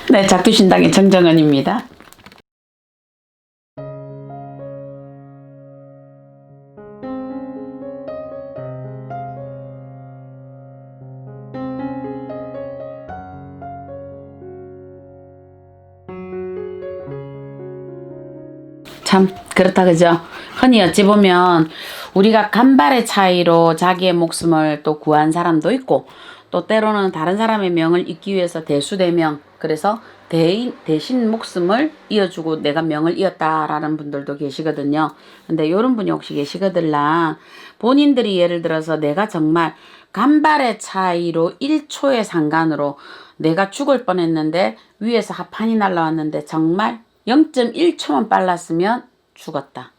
네, 작두신당의 정정은입니다. 참 그렇다 그죠? 흔히 어찌 보면 우리가 간발의 차이로 자기의 목숨을 또 구한 사람도 있고, 또 때로는 다른 사람의 명을 잇기 위해서 대수대명, 그래서 대신 목숨을 이어주고 내가 명을 이었다라는 분들도 계시거든요. 근데 이런 분이 혹시 계시거들라, 본인들이 예를 들어서 내가 정말 간발의 차이로 1초의 상관으로 내가 죽을 뻔했는데 위에서 하판이 날라왔는데 정말 0.1초만 빨랐으면 죽었다,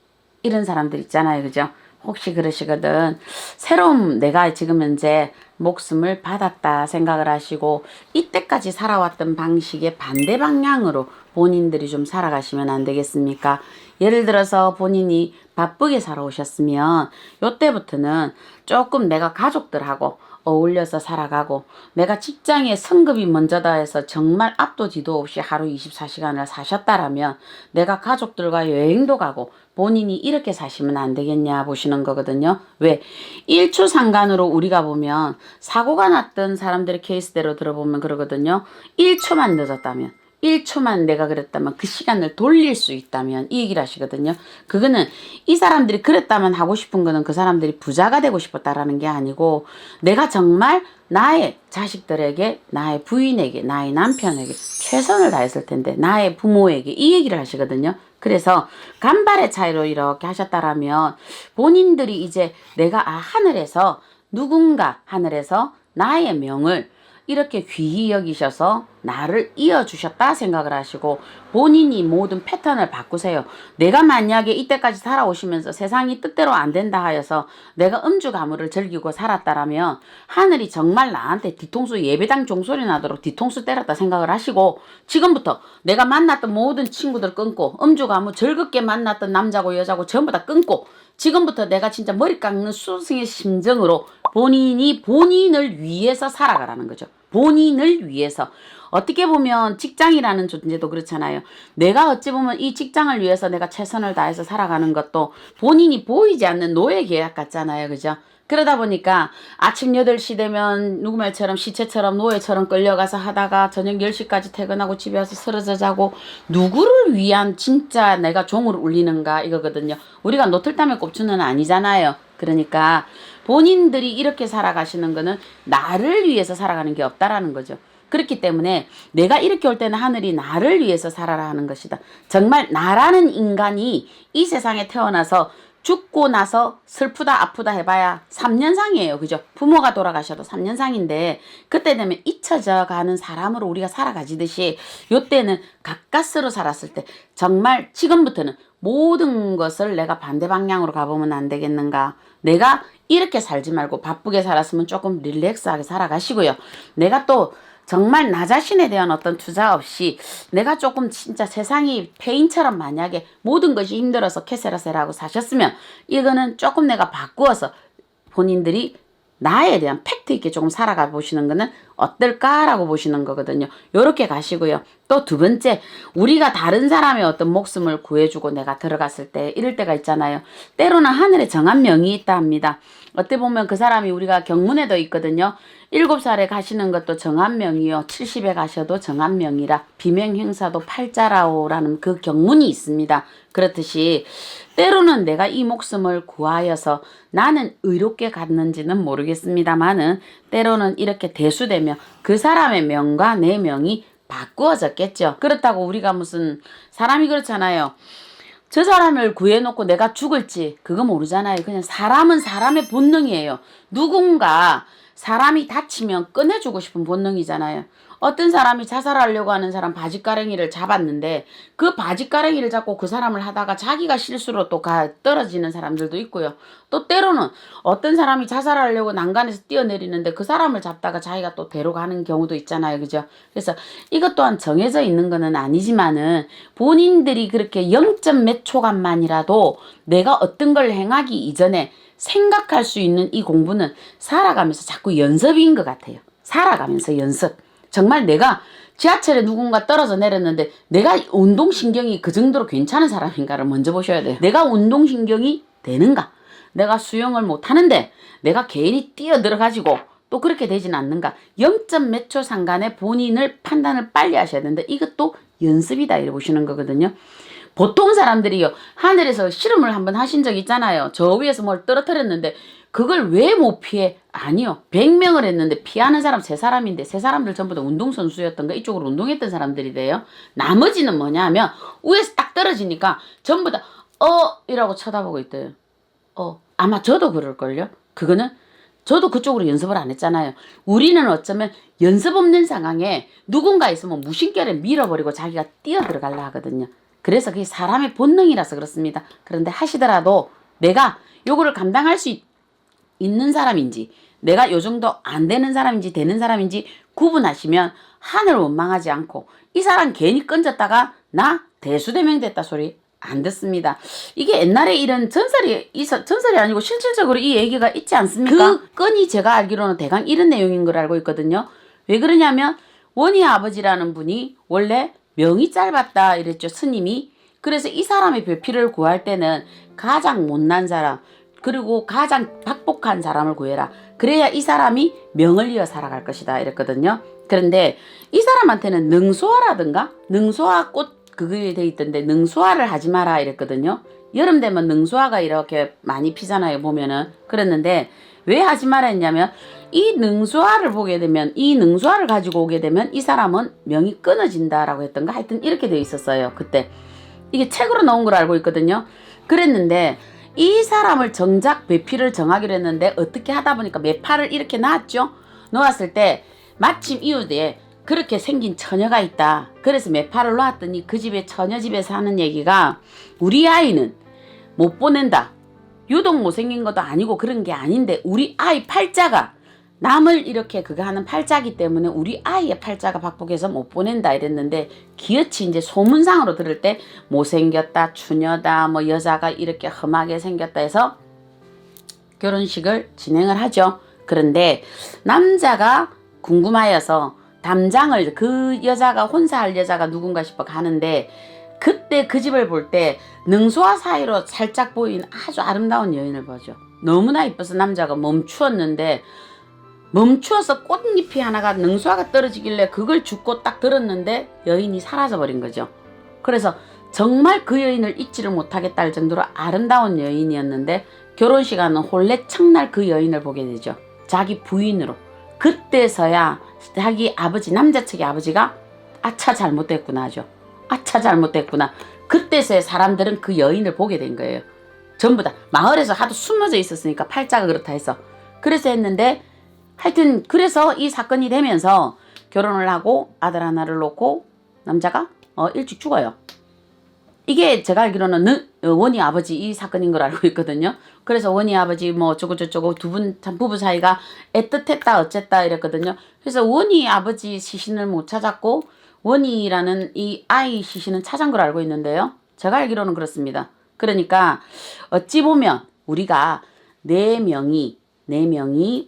이런 사람들 있잖아요. 그죠? 혹시 그러시거든 새로운 내가 지금 현재 목숨을 받았다 생각을 하시고 이때까지 살아왔던 방식의 반대 방향으로 본인들이 좀 살아가시면 안 되겠습니까? 예를 들어서 본인이 바쁘게 살아오셨으면 요때부터는 조금 내가 가족들하고 어울려서 살아가고, 내가 직장에 성급이 먼저다 해서 정말 앞도 뒤도 없이 하루 24시간을 사셨다라면 내가 가족들과 여행도 가고 본인이 이렇게 사시면 안 되겠냐 보시는 거거든요. 왜? 1초 상관으로 우리가 보면 사고가 났던 사람들의 케이스대로 들어보면 그러거든요. 1초만 늦었다면, 1초만 내가 그랬다면, 그 시간을 돌릴 수 있다면, 이 얘기를 하시거든요. 그거는 이 사람들이 그랬다면 하고 싶은 거는 그 사람들이 부자가 되고 싶었다라는 게 아니고, 내가 정말 나의 자식들에게, 나의 부인에게, 나의 남편에게 최선을 다했을 텐데, 나의 부모에게, 이 얘기를 하시거든요. 그래서 간발의 차이로 이렇게 하셨다라면 본인들이 이제 내가 하늘에서, 누군가 하늘에서 나의 명을 이렇게 귀히 여기셔서 나를 이어주셨다 생각을 하시고 본인이 모든 패턴을 바꾸세요. 내가 만약에 이때까지 살아오시면서 세상이 뜻대로 안 된다 하여서 내가 음주 가무를 즐기고 살았다라면 하늘이 정말 나한테 뒤통수 예배당 종소리 나도록 뒤통수 때렸다 생각을 하시고, 지금부터 내가 만났던 모든 친구들 끊고, 음주 가무 즐겁게 만났던 남자고 여자고 전부 다 끊고, 지금부터 내가 진짜 머리 깎는 수승의 심정으로 본인이 본인을 위해서 살아가라는 거죠. 본인을 위해서. 어떻게 보면 직장이라는 존재도 그렇잖아요. 내가 어찌 보면 이 직장을 위해서 내가 최선을 다해서 살아가는 것도 본인이 보이지 않는 노예 계약 같잖아요. 그죠? 그러다 보니까 아침 8시 되면 누구 말처럼 시체처럼 노예처럼 끌려가서 하다가 저녁 10시까지 퇴근하고 집에 와서 쓰러져 자고, 누구를 위한 진짜 내가 종을 울리는가 이거거든요. 우리가 노틀담의 꼽추는 아니잖아요. 그러니까 본인들이 이렇게 살아가시는 거는 나를 위해서 살아가는 게 없다라는 거죠. 그렇기 때문에 내가 이렇게 올 때는 하늘이 나를 위해서 살아라 하는 것이다. 정말 나라는 인간이 이 세상에 태어나서 죽고 나서 슬프다 아프다 해봐야 3년상이에요. 그죠? 부모가 돌아가셔도 3년상인데 그때 되면 잊혀져 가는 사람으로 우리가 살아가지듯이 요때는 가까스로 살았을 때 정말 지금부터는 모든 것을 내가 반대 방향으로 가보면 안 되겠는가. 내가 이렇게 살지 말고 바쁘게 살았으면 조금 릴렉스하게 살아가시고요. 내가 또 정말 나 자신에 대한 어떤 투자 없이 내가 조금 진짜 세상이 페인처럼 만약에 모든 것이 힘들어서 캐세라세라고 사셨으면 이거는 조금 내가 바꾸어서 본인들이 나에 대한 팩트 있게 조금 살아가 보시는 거는 어떨까라고 보시는 거거든요. 요렇게 가시고요. 또 두 번째, 우리가 다른 사람의 어떤 목숨을 구해주고 내가 들어갔을 때 이럴 때가 있잖아요. 때로는 하늘에 정한 명이 있다 합니다. 어떻게 보면 그 사람이 우리가 경문에도 있거든요. 7살에 가시는 것도 정한명이요, 70에 가셔도 정한명이라 비명행사도 팔자라오라는 그 경문이 있습니다. 그렇듯이 때로는 내가 이 목숨을 구하여서 나는 의롭게 갔는지는 모르겠습니다만은 때로는 이렇게 대수되면 그 사람의 명과 내 명이 바꾸어졌겠죠. 그렇다고 우리가 무슨, 사람이 그렇잖아요. 저 사람을 구해놓고 내가 죽을지 그거 모르잖아요. 그냥 사람은 사람의 본능이에요. 누군가 사람이 다치면 꺼내주고 싶은 본능이잖아요. 어떤 사람이 자살하려고 하는 사람 바지가랭이를 잡았는데 그 바지가랭이를 잡고 그 사람을 하다가 자기가 실수로 또 떨어지는 사람들도 있고요. 또 때로는 어떤 사람이 자살하려고 난간에서 뛰어내리는데 그 사람을 잡다가 자기가 또 데려가는 경우도 있잖아요. 그죠? 그래서 이것 또한 정해져 있는 거는 아니지만은 본인들이 그렇게 0몇 초간만이라도 내가 어떤 걸 행하기 이전에 생각할 수 있는 이 공부는 살아가면서 자꾸 연습인 것 같아요. 살아가면서 연습. 정말 내가 지하철에 누군가 떨어져 내렸는데 내가 운동신경이 그 정도로 괜찮은 사람인가를 먼저 보셔야 돼요. 내가 운동신경이 되는가? 내가 수영을 못하는데 내가 괜히 뛰어들어가지고 또 그렇게 되진 않는가? 0. 몇 초 상간에 본인을 판단을 빨리 하셔야 되는데 이것도 연습이다 이렇게 보시는 거거든요. 보통 사람들이요, 하늘에서 실험을 한번 하신 적 있잖아요. 저 위에서 뭘 떨어뜨렸는데 그걸 왜 못 피해? 아니요. 100명을 했는데 피하는 사람 3사람인데 3사람들 전부 다 운동선수였던가 이쪽으로 운동했던 사람들이래요. 나머지는 뭐냐 하면 위에서 딱 떨어지니까 전부 다 이라고 쳐다보고 있대요. 아마 저도 그럴걸요. 그거는 저도 그쪽으로 연습을 안 했잖아요. 우리는 어쩌면 연습 없는 상황에 누군가 있으면 무심결에 밀어버리고 자기가 뛰어들어가려 하거든요. 그래서 그게 사람의 본능이라서 그렇습니다. 그런데 하시더라도 내가 요거를 감당할 수 있는 사람인지 내가 요 정도 안 되는 사람인지 되는 사람인지 구분하시면 하늘 원망하지 않고 이 사람 괜히 끈졌다가 나 대수대명 됐다 소리 안 듣습니다. 이게 옛날에 이런 전설이 아니고 실질적으로 이 얘기가 있지 않습니까? 그 건이 제가 알기로는 대강 이런 내용인 걸 알고 있거든요. 왜 그러냐면 원희 아버지라는 분이 원래 명이 짧았다 이랬죠. 스님이. 그래서 이 사람의 배필을 구할 때는 가장 못난 사람 그리고 가장 박복한 사람을 구해라. 그래야 이 사람이 명을 이어 살아갈 것이다 이랬거든요. 그런데 이 사람한테는 능소화라든가 능소화 꽃 그게 돼 있던데 능소화를 하지 마라 이랬거든요. 여름 되면 능소화가 이렇게 많이 피잖아요 보면은. 그랬는데 왜 하지 마라 했냐면 이 능소화를 보게 되면 이 능소화를 가지고 오게 되면 이 사람은 명이 끊어진다라고 했던가 하여튼 이렇게 돼 있었어요 그때. 이게 책으로 나온 걸 알고 있거든요. 그랬는데 이 사람을 정작 배필을 정하기로 했는데 어떻게 하다 보니까 매파를 이렇게 놨죠. 놓았을 때 마침 이웃에 그렇게 생긴 처녀가 있다. 그래서 매파를 놓았더니 그 집에 처녀 집에 사는 얘기가 우리 아이는 못 보낸다. 유독 못생긴 것도 아니고 그런 게 아닌데 우리 아이 팔자가 남을 이렇게 그거 하는 팔자기 때문에 우리 아이의 팔자가 박복해서 못 보낸다 이랬는데 기어치 이제 소문상으로 들을 때 못생겼다 추녀다 뭐 여자가 이렇게 험하게 생겼다 해서 결혼식을 진행을 하죠. 그런데 남자가 궁금하여서 담장을 그 여자가 혼사할 여자가 누군가 싶어 가는데 그때 그 집을 볼 때 능소와 사이로 살짝 보인 아주 아름다운 여인을 보죠. 너무나 이뻐서 남자가 멈추었는데 멈추어서 꽃잎이 하나가 능수화가 떨어지길래 그걸 줍고 딱 들었는데 여인이 사라져버린 거죠. 그래서 정말 그 여인을 잊지를 못하겠다 할 정도로 아름다운 여인이었는데 결혼식 하는 혼례 첫날 그 여인을 보게 되죠. 자기 부인으로. 그때서야 자기 아버지 남자 측의 아버지가 아차 잘못됐구나 하죠. 아차 잘못됐구나. 그때서야 사람들은 그 여인을 보게 된 거예요. 전부 다 마을에서 하도 숨어져 있었으니까 팔자가 그렇다 해서. 그래서 했는데 하여튼 그래서 이 사건이 되면서 결혼을 하고 아들 하나를 놓고 남자가 일찍 죽어요. 이게 제가 알기로는 원희 아버지 이 사건인 걸 알고 있거든요. 그래서 원희 아버지 뭐 어쩌고저쩌고 두 분 참 부부 사이가 애틋했다 어쨌다 이랬거든요. 그래서 원희 아버지 시신을 못 찾았고 원희라는 이 아이 시신은 찾은 걸 알고 있는데요. 제가 알기로는 그렇습니다. 그러니까 어찌 보면 우리가 네 명이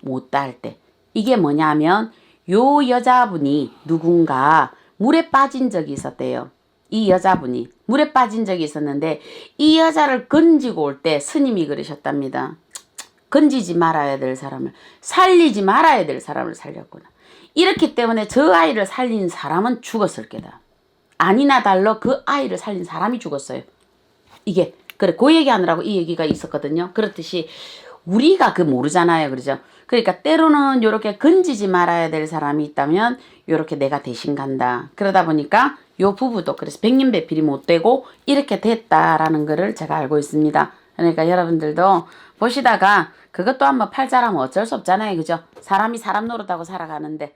못다 할 때 이게 뭐냐면 요 여자분이 누군가 물에 빠진 적이 있었대요. 이 여자분이 물에 빠진 적이 있었는데 이 여자를 건지고 올 때 스님이 그러셨답니다. 건지지 말아야 될 사람을 살리지 말아야 될 사람을 살렸구나. 이렇기 때문에 저 아이를 살린 사람은 죽었을 게다. 아니나 달러 그 아이를 살린 사람이 죽었어요. 이게 그래 그 얘기하느라고 이 얘기가 있었거든요. 그렇듯이 우리가 그 모르잖아요. 그러죠? 그러니까 때로는 이렇게 건지지 말아야 될 사람이 있다면 이렇게 내가 대신 간다. 그러다 보니까 요 부부도 그래서 백년배필이 못 되고 이렇게 됐다라는 거를 제가 알고 있습니다. 그러니까 여러분들도 보시다가 그것도 한번 팔자라면 어쩔 수 없잖아요. 그죠? 사람이 사람 노릇하고 살아가는데